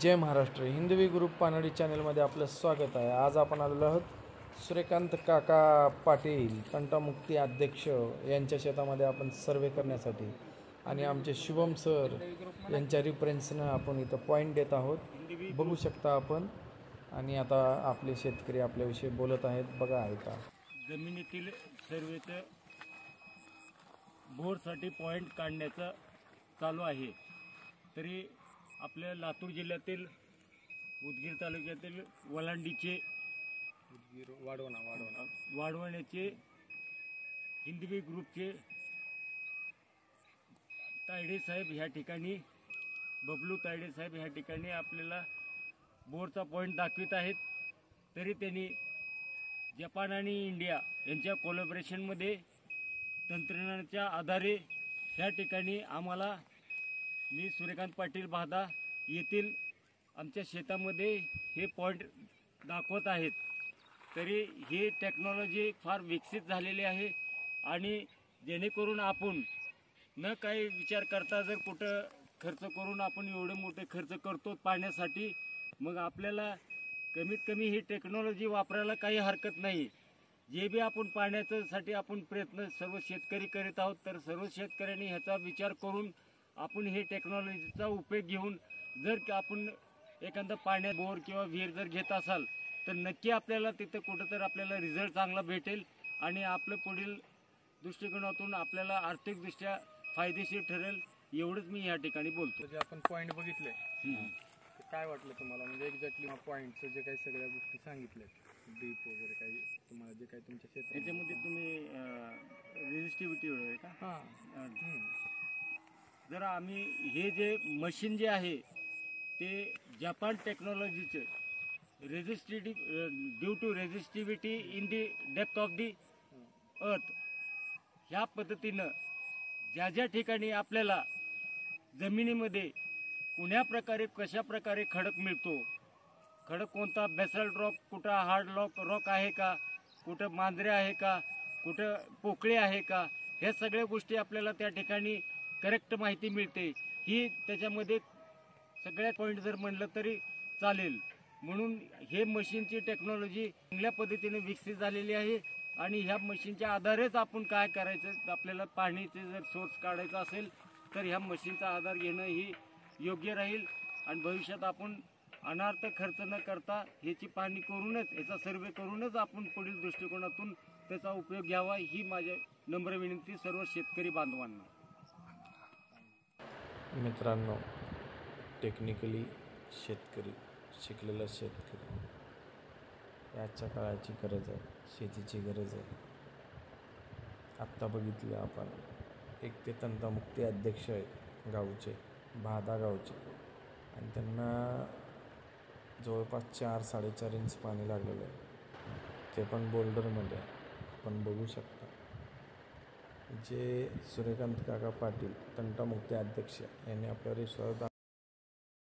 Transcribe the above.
जय महाराष्ट्र. हिंदवी group पानडी चॅनलमध्ये आपलं स्वागत आहे. आज आपण आलेलो आहोत सूर्यकांत काका पाटील तंटामुक्ती अध्यक्ष यांच्या शेतामध्ये आपण सर्वे करण्यासाठी आणि आमचे शुभम सर यांच्या रिफरन्सनं आपण इथं पॉईंट देत आहोत. बघू शकता आपण. आणि आता आपले शेतकरी आपल्याविषयी बोलत आहेत. बघा ऐका. जमिनीतील सर्वेचं बोरसाठी पॉईंट काढण्याचं चालू आहे. तरी आपल्या लातूर जिल्ह्यातील उदगीर तालुक्यातील वलांडीचे वाढवण्याचे हिंदवी ग्रुपचे तायडे साहेब ह्या ठिकाणी बबलू तायडे साहेब ह्या ठिकाणी आपल्याला बोरचा पॉईंट दाखवित आहेत. तरी त्यांनी जपान आणि इंडिया यांच्या कोलॅबोरेशनमध्ये तंत्रज्ञानाच्या आधारे ह्या ठिकाणी आम्हाला मी सूर्यकांत पाटील भादा येथील आमच्या शेतामध्ये हे पॉईंट दाखवत आहेत. तरी ही टेक्नॉलॉजी फार विकसित झालेली आहे आणि जेणेकरून आपण न काही विचार करता जर कुठं खर्च करून आपण एवढे मोठे खर्च करतो पाण्यासाठी, मग आपल्याला कमीत कमी ही टेक्नॉलॉजी वापरायला काही हरकत नाही. जे बी आपण पाण्यासाठी आपण प्रयत्न सर्व शेतकरी करीत आहोत, तर सर्व शेतकऱ्यांनी ह्याचा विचार करून आपण हे टेक्नॉलॉजीचा उपयोग घेऊन जर आपण एखादा पाण्यात बोर किंवा विहीर जर घेत असाल तर नक्की आपल्याला तिथं कुठं तर आपल्याला रिझल्ट चांगला भेटेल आणि आपलं पुढील दृष्टिकोनातून आपल्याला आर्थिकदृष्ट्या फायदेशीर ठरेल. एवढंच मी या ठिकाणी बोलतो. जे आपण पॉईंट बघितले काय वाटलं तुम्हाला? म्हणजे एक्झॅक्टली पॉईंटचं जे काही सगळ्या गोष्टी सांगितल्या डीप वगैरे काही तुम्हाला जे काही तुमच्या शेतात याच्यामध्ये तुम्ही रेजिस्टिव्हिटी आहे का? हां. जर आम्ही हे जे मशीन जे आहे ते जपान टेक्नॉलॉजीचे due to resistivity in the depth of the earth ह्या पद्धतीनं ज्या ज्या ठिकाणी आपल्याला जमिनीमध्ये कशा प्रकारे खडक मिळतो, खडक कोणता बेसल्ट रॉक, कुठं हार्ड रॉक आहे का, कुठं मांजरे आहे का, कुठं पोकळी आहे का, ह्या सगळ्या गोष्टी आपल्याला त्या ठिकाणी करेक्ट माहिती मिळते. ही त्याच्यामध्ये सगळ्या पॉईंट जर म्हणलं तरी चालेल. म्हणून हे मशीनची टेक्नॉलॉजी चांगल्या पद्धतीने विकसित झालेली आहे आणि ह्या मशीनच्या आधारेच आपण काय करायचं, आपल्याला पाण्याचे जर सोर्स काढायचा असेल तर ह्या मशीनचा आधार घेणं ही योग्य राहील. आणि भविष्यात आपण अनार्थ खर्च न करता ह्याची पाहणी करूनच, ह्याचा सर्वे करूनच आपण पुढील दृष्टिकोनातून त्याचा उपयोग घ्यावा ही माझी नम्र विनंती सर्व शेतकरी बांधवांना. मित्रांनो, टेक्निकली शेतकरी, शिकलेला शेतकरी याच्या काळाची गरज आहे, शेतीची गरज आहे. आत्ता बघितलं आपण एक ते तंटामुक्ती अध्यक्ष आहेत गावचे, भादा गावचे, आणि त्यांना जवळपास 4-4.5 इंच पाणी लागलेलं आहे, ते पण बोल्डरमध्ये. आपण बघू शकता जे सूर्यकांत काका पाटील तंटामुक्ती अध्यक्ष यांनी आपल्या रिसॉर्ट